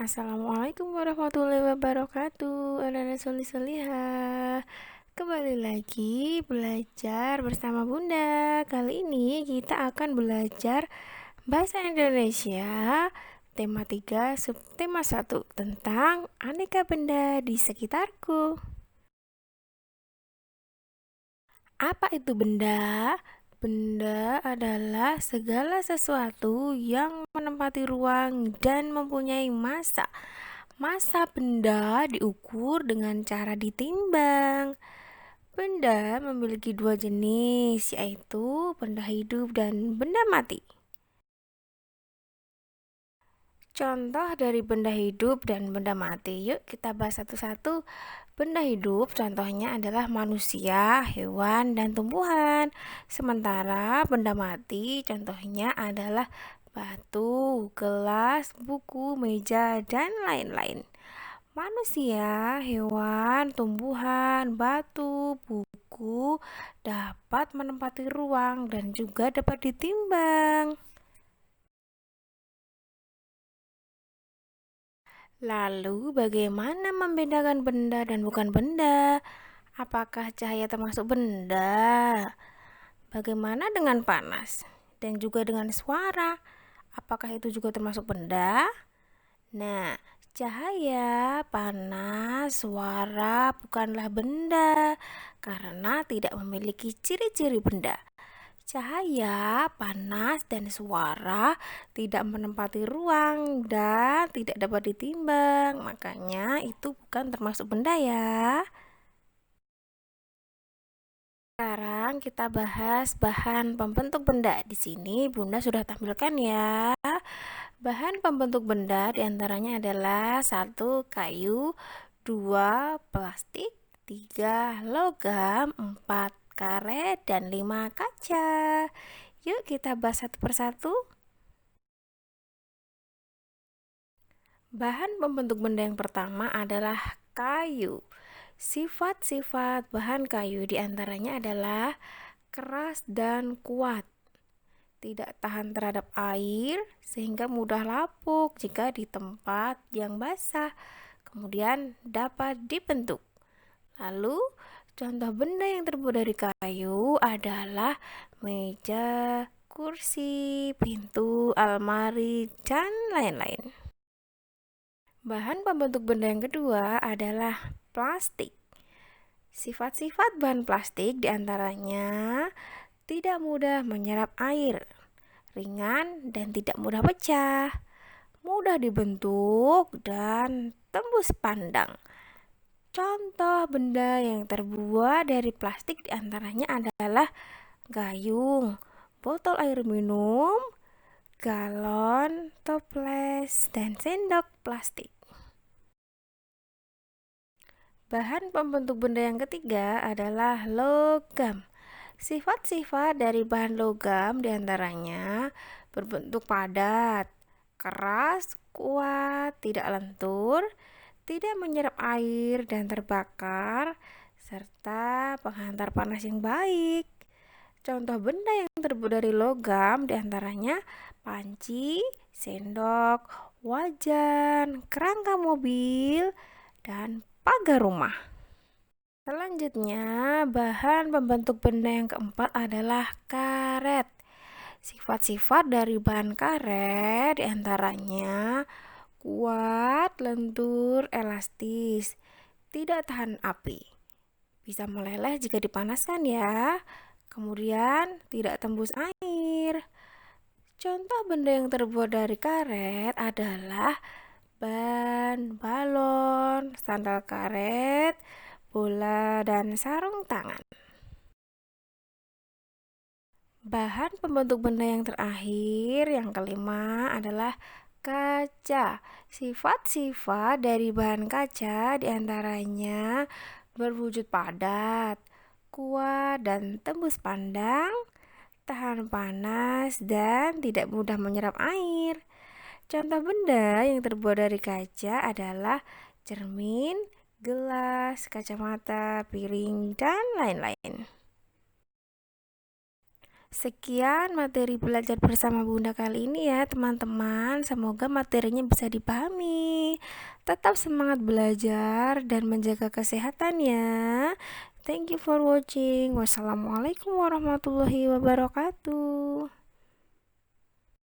Assalamualaikum warahmatullahi wabarakatuh. Anak-anak solih-soliha. Kembali lagi belajar bersama Bunda. Kali ini kita akan belajar bahasa Indonesia tema 3 subtema 1 tentang aneka benda di sekitarku. Apa itu benda? Benda adalah segala sesuatu yang menempati ruang dan mempunyai massa. Massa benda diukur dengan cara ditimbang. Benda memiliki dua jenis, yaitu benda hidup dan benda mati. Contoh dari benda hidup dan benda mati. Yuk kita bahas satu-satu. Benda hidup contohnya adalah manusia, hewan, dan tumbuhan. Sementara benda mati contohnya adalah batu, gelas, buku, meja, dan lain-lain. Manusia, hewan, tumbuhan, batu, buku dapat menempati ruang dan juga dapat ditimbang. Lalu, bagaimana membedakan benda dan bukan benda? Apakah cahaya termasuk benda? Bagaimana dengan panas dan juga dengan suara? Apakah itu juga termasuk benda? Nah, cahaya, panas, suara bukanlah benda karena tidak memiliki ciri-ciri benda. Cahaya, panas, dan suara tidak menempati ruang dan tidak dapat ditimbang. Makanya itu bukan termasuk benda ya. Sekarang kita bahas bahan pembentuk benda. Di sini Bunda sudah tampilkan ya. Bahan pembentuk benda diantaranya adalah 1. Kayu, 2. Plastik, 3. Logam, 4. Karet, dan 5. Kaca. Yuk kita bahas satu persatu. Bahan pembentuk benda yang pertama adalah kayu. Sifat-sifat bahan kayu diantaranya adalah keras dan kuat, tidak tahan terhadap air sehingga mudah lapuk jika di tempat yang basah, kemudian dapat dibentuk. Lalu, contoh benda yang terbuat dari kayu adalah meja, kursi, pintu, almari, dan lain-lain. Bahan pembentuk benda yang kedua adalah plastik. Sifat-sifat bahan plastik diantaranya tidak mudah menyerap air, ringan dan tidak mudah pecah, mudah dibentuk dan tembus pandang. Contoh benda yang terbuat dari plastik diantaranya adalah gayung, botol air minum, galon, toples, dan sendok plastik. Bahan pembentuk benda yang ketiga adalah logam. Sifat-sifat dari bahan logam diantaranya berbentuk padat, keras, kuat, tidak lentur, tidak menyerap air dan terbakar, serta penghantar panas yang baik. Contoh benda yang terbuat dari logam diantaranya panci, sendok, wajan, kerangka mobil, dan pagar rumah. Selanjutnya, bahan pembentuk benda yang keempat adalah karet. Sifat-sifat dari bahan karet diantaranya kuat, lentur, elastis, tidak tahan api, bisa meleleh jika dipanaskan ya, kemudian tidak tembus air. Contoh benda yang terbuat dari karet adalah ban, balon, sandal karet, bola, dan sarung tangan. Bahan pembentuk benda yang terakhir, yang kelima adalah kaca. Sifat-sifat dari bahan kaca diantaranya berwujud padat, kuat dan tembus pandang, tahan panas, dan tidak mudah menyerap air. Contoh benda yang terbuat dari kaca adalah cermin, gelas, kacamata, piring, dan lain-lain. Sekian materi belajar bersama Bunda kali ini ya teman-teman. Semoga materinya bisa dipahami. Tetap semangat belajar dan menjaga kesehatan ya. Thank you for watching. Wassalamualaikum warahmatullahi wabarakatuh.